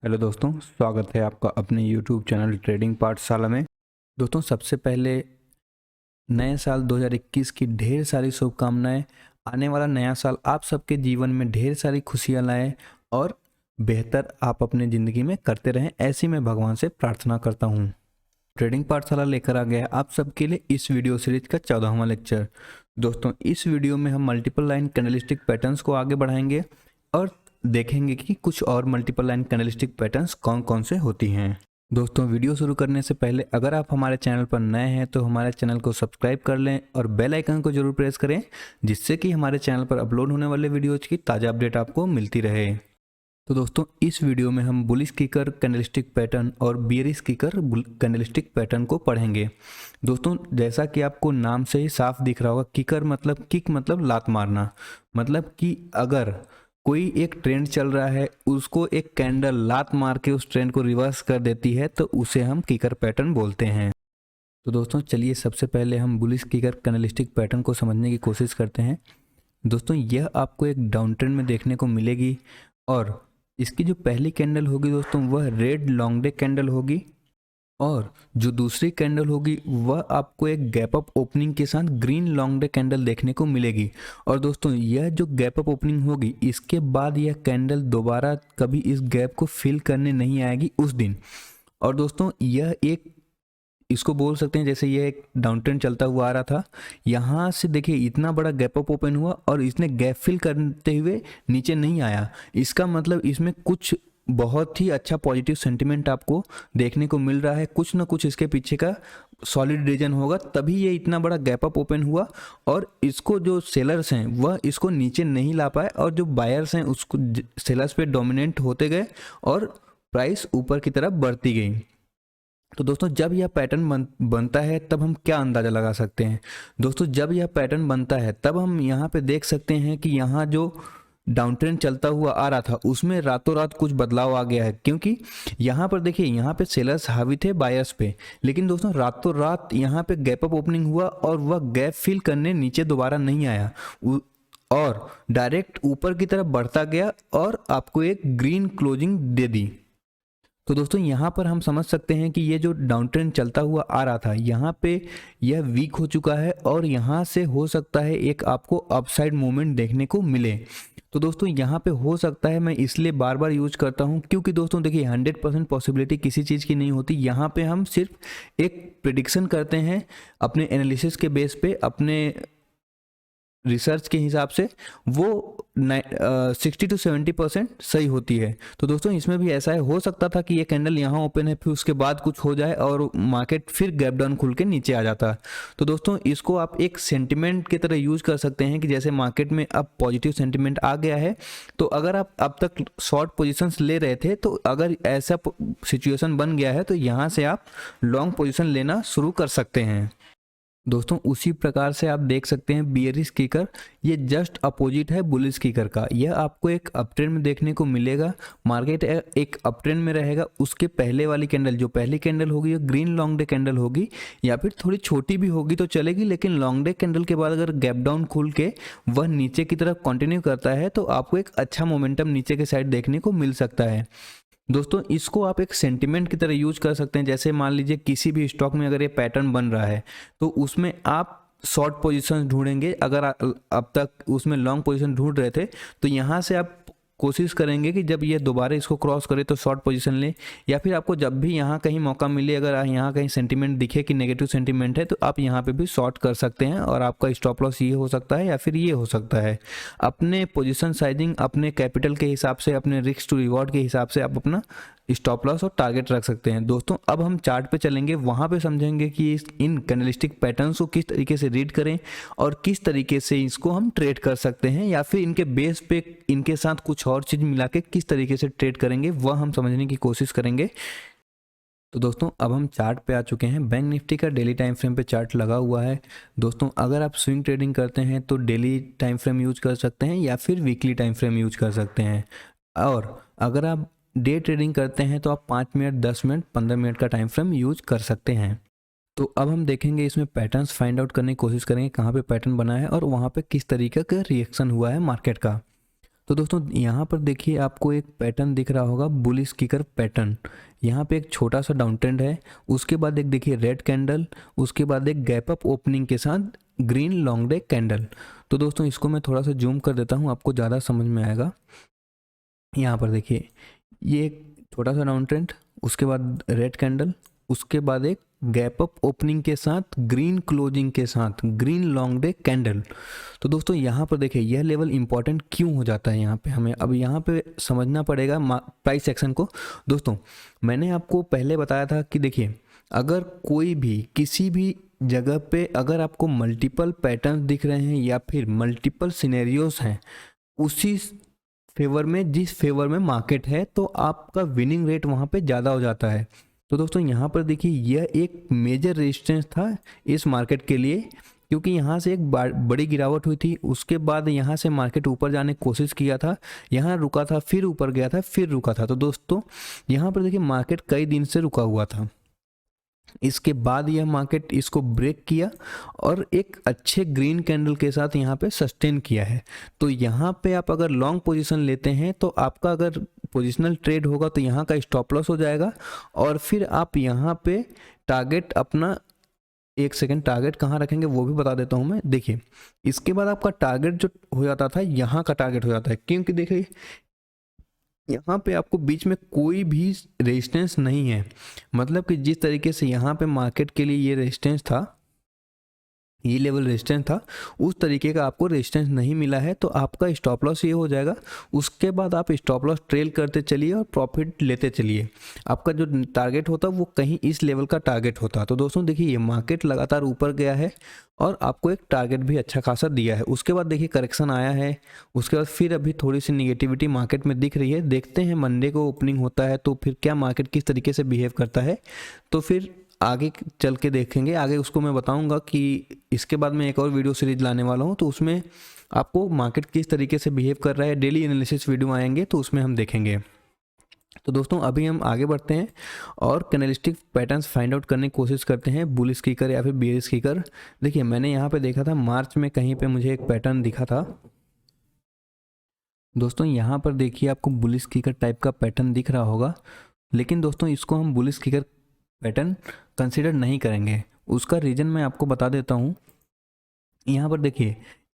Hello दोस्तों, स्वागत है आपका अपने YouTube चैनल ट्रेडिंग पाठशाला में। दोस्तों, सबसे पहले नए साल 2021 की ढेर सारी शुभकामनाएं। आने वाला नया साल आप सबके जीवन में ढेर सारी खुशियां लाए और बेहतर आप अपने ज़िंदगी में करते रहें, ऐसी मैं भगवान से प्रार्थना करता हूं। ट्रेडिंग पाठशाला लेकर आ गया आप सबके लिए इस वीडियो सीरीज का 14वां लेक्चर। दोस्तों, इस वीडियो में हम मल्टीपल लाइन कैंडलस्टिक पैटर्न्स को आगे बढ़ाएंगे और देखेंगे कि कुछ और मल्टीपल लाइन कैंडलस्टिक पैटर्न्स कौन कौन से होती हैं। दोस्तों, वीडियो शुरू करने से पहले अगर आप हमारे चैनल पर नए हैं तो हमारे चैनल को सब्सक्राइब कर लें और बेल आइकन को जरूर प्रेस करें, जिससे कि हमारे चैनल पर अपलोड होने वाले वीडियोज की ताज़ा अपडेट आपको मिलती रहे। तो दोस्तों, इस वीडियो में हम बुलिश किकर कैंडलस्टिक पैटर्न और बियरिश किकर कैंडलस्टिक पैटर्न को पढ़ेंगे। दोस्तों, जैसा कि आपको नाम से ही साफ दिख रहा होगा, किकर मतलब किक मतलब लात मारना। मतलब कि अगर कोई एक ट्रेंड चल रहा है, उसको एक कैंडल लात मार के उस ट्रेंड को रिवर्स कर देती है, तो उसे हम किकर पैटर्न बोलते हैं। तो दोस्तों, चलिए सबसे पहले हम बुलिश किकर कैंडलस्टिक पैटर्न को समझने की कोशिश करते हैं। दोस्तों, यह आपको एक डाउन ट्रेंड में देखने को मिलेगी और इसकी जो पहली कैंडल होगी दोस्तों, वह रेड लॉन्ग डे कैंडल होगी और जो दूसरी कैंडल होगी वह आपको एक गैप अप ओपनिंग के साथ ग्रीन लॉन्ग डे कैंडल देखने को मिलेगी। और दोस्तों, यह जो गैप अप ओपनिंग होगी, इसके बाद यह कैंडल दोबारा कभी इस गैप को फिल करने नहीं आएगी उस दिन। और दोस्तों, यह एक इसको बोल सकते हैं जैसे ये एक डाउन ट्रेंड चलता हुआ आ रहा था, यहाँ से देखिए इतना बड़ा गैप अप ओपन हुआ और इसने गैप फिल करते हुए नीचे नहीं आया। इसका मतलब इसमें कुछ बहुत ही अच्छा पॉजिटिव सेंटिमेंट आपको देखने को मिल रहा है, कुछ ना कुछ इसके पीछे का सॉलिड रीजन होगा, तभी ये इतना बड़ा गैप अप ओपन हुआ। और इसको जो सेलर्स हैं वह इसको नीचे नहीं ला पाए और जो बायर्स हैं उसको सेलर्स पे डोमिनेंट होते गए और प्राइस ऊपर की तरफ बढ़ती गई। तो दोस्तों, जब यह पैटर्न बनता है तब हम क्या अंदाज़ा लगा सकते हैं। दोस्तों, जब यह पैटर्न बनता है तब हम यहाँ पे देख सकते हैं कि यहाँ जो डाउन ट्रेंड चलता हुआ आ रहा था उसमें रातों रात कुछ बदलाव आ गया है, क्योंकि यहाँ पर देखिए यहाँ पे सेलर्स हावी थे बायर्स पे, लेकिन दोस्तों रातों रात यहाँ पे गैप अप ओपनिंग हुआ और वह गैप फिल करने नीचे दोबारा नहीं आया और डायरेक्ट ऊपर की तरफ बढ़ता गया और आपको एक ग्रीन क्लोजिंग दे दी। तो दोस्तों, यहाँ पर हम समझ सकते हैं कि ये जो डाउन ट्रेंड चलता हुआ आ रहा था, यहाँ पे यह वीक हो चुका है और यहाँ से हो सकता है एक आपको अपसाइड मूवमेंट देखने को मिले। तो दोस्तों, यहाँ पे हो सकता है, मैं इसलिए बार बार यूज करता हूँ क्योंकि दोस्तों देखिए 100% पॉसिबिलिटी किसी चीज़ की नहीं होती। यहाँ पे हम सिर्फ एक प्रिडिक्शन करते हैं अपने एनालिसिस के बेस पे, अपने रिसर्च के हिसाब से वो 60 to 70% सही होती है। तो दोस्तों, इसमें भी ऐसा है, हो सकता था कि ये कैंडल यहाँ ओपन है फिर उसके बाद कुछ हो जाए और मार्केट फिर गैप डाउन खुल के नीचे आ जाता। तो दोस्तों, इसको आप एक सेंटिमेंट की तरह यूज कर सकते हैं कि जैसे मार्केट में अब पॉजिटिव सेंटिमेंट आ गया है, तो अगर आप अब तक शॉर्ट पोजिशंस ले रहे थे, तो अगर ऐसा सिचुएशन बन गया है तो यहाँ से आप लॉन्ग पोजिशन लेना शुरू कर सकते हैं। दोस्तों, उसी प्रकार से आप देख सकते हैं बियरिश किकर, ये जस्ट अपोजिट है बुलिश किकर का। यह आपको एक अपट्रेंड में देखने को मिलेगा, मार्केट एक अपट्रेंड में रहेगा। उसके पहले वाली कैंडल, जो पहली कैंडल होगी, वो ग्रीन लॉन्ग डे कैंडल होगी या फिर थोड़ी छोटी भी होगी तो चलेगी, लेकिन लॉन्ग डे कैंडल के बाद अगर गैप डाउन खुल के वह नीचे की तरफ कंटिन्यू करता है तो आपको एक अच्छा मोमेंटम नीचे के साइड देखने को मिल सकता है। दोस्तों, इसको आप एक सेंटिमेंट की तरह यूज कर सकते हैं। जैसे मान लीजिए किसी भी स्टॉक में अगर ये पैटर्न बन रहा है तो उसमें आप शॉर्ट पोजीशन ढूंढेंगे। अगर अब तक उसमें लॉन्ग पोजीशन ढूंढ रहे थे तो यहाँ से आप कोशिश करेंगे कि जब ये दोबारा इसको क्रॉस करे तो शॉर्ट पोजीशन लें, या फिर आपको जब भी यहाँ कहीं मौका मिले, अगर यहाँ कहीं सेंटीमेंट दिखे कि नेगेटिव सेंटीमेंट है, तो आप यहाँ पे भी शॉर्ट कर सकते हैं और आपका स्टॉप लॉस ये हो सकता है या फिर ये हो सकता है। अपने पोजीशन साइजिंग, अपने कैपिटल के हिसाब से, अपने रिस्क टू रिवॉर्ड के हिसाब से आप अपना स्टॉप लॉस और टारगेट रख सकते हैं। दोस्तों, अब हम चार्ट पे चलेंगे, वहाँ पे समझेंगे कि इन कैंडलस्टिक पैटर्न्स को किस तरीके से रीड करें और किस तरीके से इसको हम ट्रेड कर सकते हैं, या फिर इनके बेस पे इनके साथ कुछ और चीज़ मिला के किस तरीके से ट्रेड करेंगे, वह हम समझने की कोशिश करेंगे। तो दोस्तों, अब हम चार्ट पे आ चुके हैं। बैंक निफ्टी का डेली टाइम फ्रेम पे चार्ट लगा हुआ है। दोस्तों, अगर आप स्विंग ट्रेडिंग करते हैं तो डेली टाइम फ्रेम यूज कर सकते हैं या फिर वीकली टाइम फ्रेम यूज कर सकते हैं, और अगर आप डे ट्रेडिंग करते हैं तो आप 5 मिनट, 10 मिनट, 15 मिनट का टाइम फ्रेम यूज कर सकते हैं। तो अब हम देखेंगे इसमें पैटर्न्स फाइंड आउट करने की कोशिश करेंगे, कहाँ पे पैटर्न बना है और वहाँ पे किस तरीके का रिएक्शन हुआ है मार्केट का। तो दोस्तों यहाँ पर देखिए आपको एक पैटर्न दिख रहा होगा, बुलिश किकर पैटर्न। यहाँ पे एक छोटा सा डाउन ट्रेंड है, उसके बाद एक देखिए रेड कैंडल, उसके बाद एक गैप अप ओपनिंग के साथ ग्रीन लॉन्ग डे कैंडल। तो दोस्तों इसको मैं थोड़ा सा जूम कर देता हूँ, आपको ज़्यादा समझ में आएगा। यहाँ पर देखिए ये एक छोटा सा डाउन ट्रेंड, उसके बाद रेड कैंडल, उसके बाद एक गैप अप ओपनिंग के साथ ग्रीन क्लोजिंग के साथ ग्रीन लॉन्ग डे कैंडल। तो दोस्तों यहाँ पर देखिए यह लेवल इंपॉर्टेंट क्यों हो जाता है यहाँ पे, हमें अब यहाँ पे समझना पड़ेगा प्राइस एक्शन को। दोस्तों मैंने आपको पहले बताया था कि देखिए अगर कोई भी किसी भी जगह पे अगर आपको मल्टीपल पैटर्न दिख रहे हैं या फिर मल्टीपल सिनेरियोज हैं उसी फेवर में, जिस फेवर में मार्केट है, तो आपका विनिंग रेट वहाँ पे ज़्यादा हो जाता है। तो दोस्तों यहाँ पर देखिए यह एक मेजर रेजिस्टेंस था इस मार्केट के लिए, क्योंकि यहाँ से एक बड़ी गिरावट हुई थी, उसके बाद यहाँ से मार्केट ऊपर जाने की कोशिश किया था, यहाँ रुका था, फिर ऊपर गया था, फिर रुका था। तो दोस्तों यहाँ पर देखिए मार्केट कई दिन से रुका हुआ था, इसके बाद यह मार्केट इसको ब्रेक किया और एक अच्छे ग्रीन कैंडल के साथ यहाँ पे सस्टेन किया है। तो यहाँ पे आप अगर लॉन्ग पोजीशन लेते हैं तो आपका अगर पोजिशनल ट्रेड होगा तो यहाँ का स्टॉप लॉस हो जाएगा, और फिर आप यहाँ पे टारगेट अपना, एक सेकेंड, टारगेट कहाँ रखेंगे वो भी बता देता हूँ मैं। देखिए इसके बाद आपका टारगेट जो हो जाता था, यहाँ का टारगेट हो जाता है, क्योंकि देखिए यहाँ पे आपको बीच में कोई भी रेजिस्टेंस नहीं है। मतलब कि जिस तरीके से यहाँ पे मार्केट के लिए ये रेजिस्टेंस था, ये लेवल रेजिस्टेंस था, उस तरीके का आपको रेजिस्टेंस नहीं मिला है, तो आपका स्टॉप लॉस ये हो जाएगा। उसके बाद आप स्टॉप लॉस ट्रेल करते चलिए और प्रॉफिट लेते चलिए। आपका जो टारगेट होता वो कहीं इस लेवल का टारगेट होता। तो दोस्तों देखिए ये मार्केट लगातार ऊपर गया है और आपको एक टारगेट भी अच्छा खासा दिया है। उसके बाद देखिए करेक्शन आया है, उसके बाद फिर अभी थोड़ी सी निगेटिविटी मार्केट में दिख रही है। देखते हैं मंडे को ओपनिंग होता है तो फिर क्या मार्केट किस तरीके से बिहेव करता है, तो फिर आगे चल के देखेंगे। आगे उसको मैं बताऊंगा कि इसके बाद मैं एक और वीडियो सीरीज लाने वाला हूं, तो उसमें आपको मार्केट किस तरीके से बिहेव कर रहा है, डेली एनालिसिस वीडियो आएंगे तो उसमें हम देखेंगे। तो दोस्तों अभी हम आगे बढ़ते हैं और कैंडलस्टिक पैटर्न्स फाइंड आउट करने की कोशिश करते हैं, बुलिश किकर या फिर बेयरिश किकर। देखिए मैंने यहाँ पे देखा था मार्च में कहीं पे मुझे एक पैटर्न दिखा था। दोस्तों यहाँ पर देखिए आपको बुलिश किकर टाइप का पैटर्न दिख रहा होगा, लेकिन दोस्तों इसको हम बुलिश किकर पैटर्न कंसिडर नहीं करेंगे। उसका रीज़न मैं आपको बता देता हूँ। यहाँ पर देखिए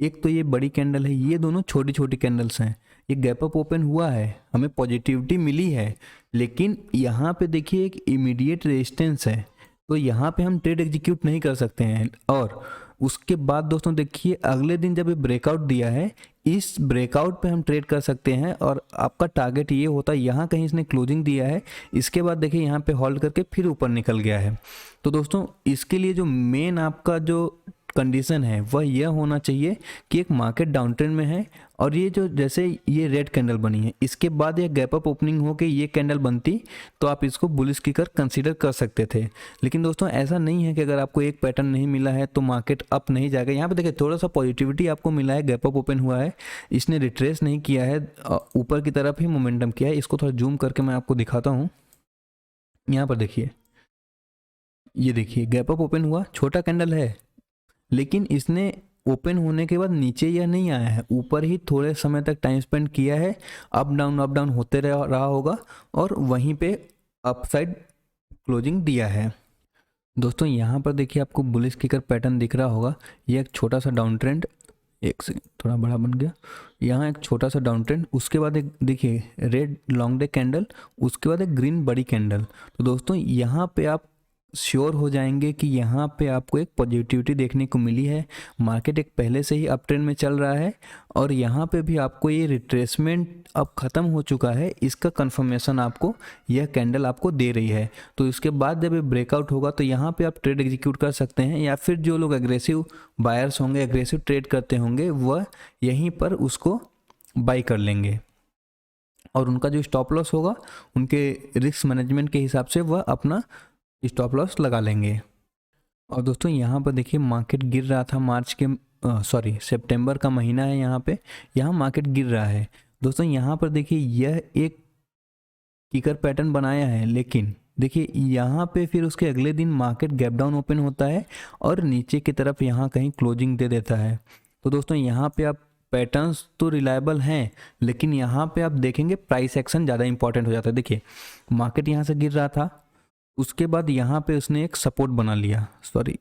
एक तो ये बड़ी कैंडल है, ये दोनों छोटी छोटी कैंडल्स हैं। ये गैप अप ओपन हुआ है, हमें पॉजिटिविटी मिली है, लेकिन यहाँ पे देखिए एक इमीडिएट रेजिस्टेंस है, तो यहाँ पे हम ट्रेड एग्जीक्यूट नहीं कर सकते हैं। और उसके बाद दोस्तों देखिए अगले दिन जब ये ब्रेकआउट दिया है, इस ब्रेकआउट पे हम ट्रेड कर सकते हैं और आपका टारगेट ये होता है, यहाँ कहीं इसने क्लोजिंग दिया है, इसके बाद देखिए यहाँ पे होल्ड करके फिर ऊपर निकल गया है। तो दोस्तों इसके लिए जो मेन आपका जो कंडीशन है वह यह होना चाहिए कि एक मार्केट डाउन ट्रेंड में है और ये जो जैसे ये रेड कैंडल बनी है, इसके बाद ये गैप अप ओपनिंग हो के ये कैंडल बनती तो आप इसको बुलिश किकर कंसीडर कर सकते थे। लेकिन दोस्तों ऐसा नहीं है कि अगर आपको एक पैटर्न नहीं मिला है तो मार्केट अप नहीं जाएगा। यहाँ पे देखिए थोड़ा सा पॉजिटिविटी आपको मिला है, गैप अप ओपन हुआ है, इसने रिट्रेस नहीं किया है, ऊपर की तरफ ही मोमेंटम किया है। इसको थोड़ा जूम करके मैं आपको दिखाता हूँ। यहाँ पर देखिए, ये देखिए गैप अप ओपन हुआ, छोटा कैंडल है, लेकिन इसने ओपन होने के बाद नीचे यह नहीं आया है, ऊपर ही थोड़े समय तक टाइम स्पेंड किया है, अप डाउन होते रहा होगा और वहीं पे अपसाइड क्लोजिंग दिया है। दोस्तों यहाँ पर देखिए आपको बुलिश किकर पैटर्न दिख रहा होगा, ये एक छोटा सा डाउन ट्रेंड, एक सेकंड थोड़ा बड़ा बन गया, यहाँ एक छोटा सा डाउन ट्रेंड, उसके बाद एक देखिए रेड लॉन्ग डे कैंडल, उसके बाद एक ग्रीन बड़ी कैंडल। तो दोस्तों यहाँ पे आप श्योर हो जाएंगे कि यहाँ पे आपको एक पॉजिटिविटी देखने को मिली है, मार्केट एक पहले से ही अप ट्रेंड में चल रहा है और यहाँ पे भी आपको ये रिट्रेसमेंट अब ख़त्म हो चुका है, इसका कंफर्मेशन आपको यह कैंडल आपको दे रही है। तो इसके बाद जब ये ब्रेकआउट होगा तो यहाँ पे आप ट्रेड एग्जीक्यूट कर सकते हैं, या फिर जो लोग एग्रेसिव बायर्स होंगे, एग्रेसिव ट्रेड करते होंगे, वह यहीं पर उसको बाई कर लेंगे और उनका जो स्टॉप लॉस होगा उनके रिस्क मैनेजमेंट के हिसाब से वह अपना स्टॉप लॉस लगा लेंगे। और दोस्तों यहाँ पर देखिए मार्केट गिर रहा था मार्च के सितंबर का महीना है, यहाँ मार्केट गिर रहा है। दोस्तों यहाँ पर देखिए यह एक किकर पैटर्न बनाया है, लेकिन देखिए यहाँ पे फिर उसके अगले दिन मार्केट गैप डाउन ओपन होता है और नीचे की तरफ यहाँ कहीं क्लोजिंग दे देता है। तो दोस्तों यहाँ पे आप पैटर्न्स तो रिलायबल हैं, लेकिन यहाँ पे आप देखेंगे प्राइस एक्शन ज़्यादा इंपॉर्टेंट हो जाता है। देखिए मार्केट यहाँ से गिर रहा था, उसके बाद यहाँ पे उसने एक सपोर्ट बना लिया, सॉरी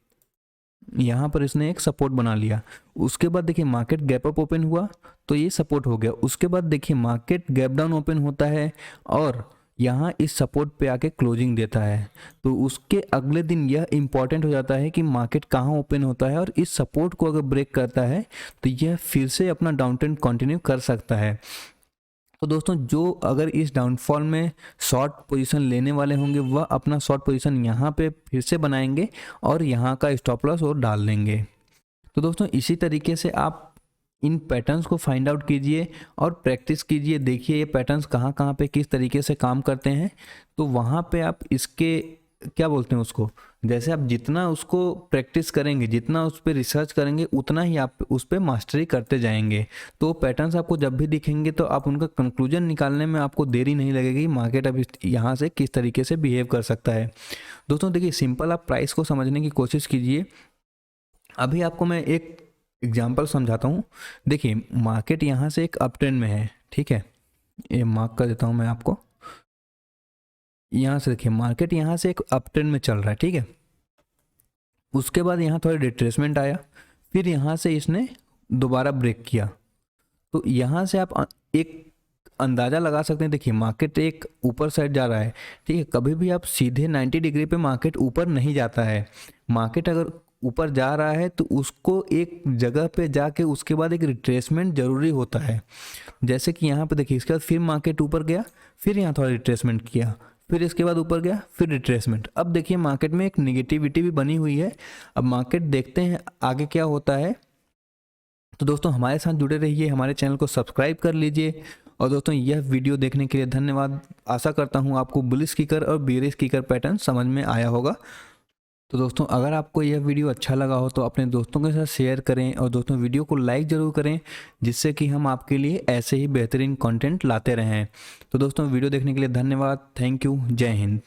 यहाँ पर इसने एक सपोर्ट बना लिया। उसके बाद देखिए मार्केट गैप अप ओपन हुआ तो ये सपोर्ट हो गया। उसके बाद देखिए मार्केट गैप डाउन ओपन होता है और यहाँ इस सपोर्ट पे आके क्लोजिंग देता है। तो उसके अगले दिन यह इंपॉर्टेंट हो जाता है कि मार्केट कहाँ ओपन होता है, और इस सपोर्ट को अगर ब्रेक करता है तो यह फिर से अपना डाउन ट्रेंड कंटिन्यू कर सकता है। तो दोस्तों जो अगर इस डाउनफॉल में शॉर्ट पोजीशन लेने वाले होंगे वह अपना शॉर्ट पोजीशन यहाँ पे फिर से बनाएंगे और यहाँ का स्टॉप लॉस और डाल देंगे। तो दोस्तों इसी तरीके से आप इन पैटर्न्स को फाइंड आउट कीजिए और प्रैक्टिस कीजिए। देखिए ये पैटर्न्स कहाँ कहाँ पे किस तरीके से काम करते हैं, तो वहाँ पे आप इसके क्या बोलते हैं उसको, जैसे आप जितना उसको प्रैक्टिस करेंगे, जितना उस पर रिसर्च करेंगे, उतना ही आप उस पर मास्टरी करते जाएंगे। तो पैटर्न्स आपको जब भी दिखेंगे तो आप उनका कंक्लूजन निकालने में आपको देरी नहीं लगेगी, मार्केट अब यहाँ से किस तरीके से बिहेव कर सकता है। दोस्तों देखिए सिंपल आप प्राइस को समझने की कोशिश कीजिए। अभी आपको मैं एक एग्जाम्पल समझाता हूँ। देखिए मार्केट यहाँ से एक अप ट्रेंड में है, ठीक है, ये मार्क कर देता हूँ मैं आपको। यहाँ से देखिए मार्केट यहाँ से एक अप ट्रेंड में चल रहा है, ठीक है। उसके बाद यहाँ थोड़ा रिट्रेसमेंट आया, फिर यहाँ से इसने दोबारा ब्रेक किया। तो यहाँ से आप एक अंदाज़ा लगा सकते हैं। देखिए मार्केट एक ऊपर साइड जा रहा है, ठीक है। कभी भी आप सीधे 90 डिग्री पे मार्केट ऊपर नहीं जाता है। मार्केट अगर ऊपर जा रहा है तो उसको एक जगह पे जाके उसके बाद एक रिट्रेसमेंट जरूरी होता है। जैसे कि यहाँ पे देखिए इसके बाद फिर मार्केट ऊपर गया, फिर यहाँ थोड़ा रिट्रेसमेंट किया, फिर इसके बाद ऊपर गया, फिर रिट्रेसमेंट। अब देखिए मार्केट में एक निगेटिविटी भी बनी हुई है। अब मार्केट देखते हैं आगे क्या होता है। तो दोस्तों हमारे साथ जुड़े रहिए, हमारे चैनल को सब्सक्राइब कर लीजिए। और दोस्तों यह वीडियो देखने के लिए धन्यवाद। आशा करता हूँ आपको बुलिश किकर और बेयरिश किकर पैटर्न समझ में आया होगा। तो दोस्तों अगर आपको यह वीडियो अच्छा लगा हो तो अपने दोस्तों के साथ शेयर करें और दोस्तों वीडियो को लाइक ज़रूर करें, जिससे कि हम आपके लिए ऐसे ही बेहतरीन कंटेंट लाते रहें। तो दोस्तों वीडियो देखने के लिए धन्यवाद। Thank you. जय हिंद।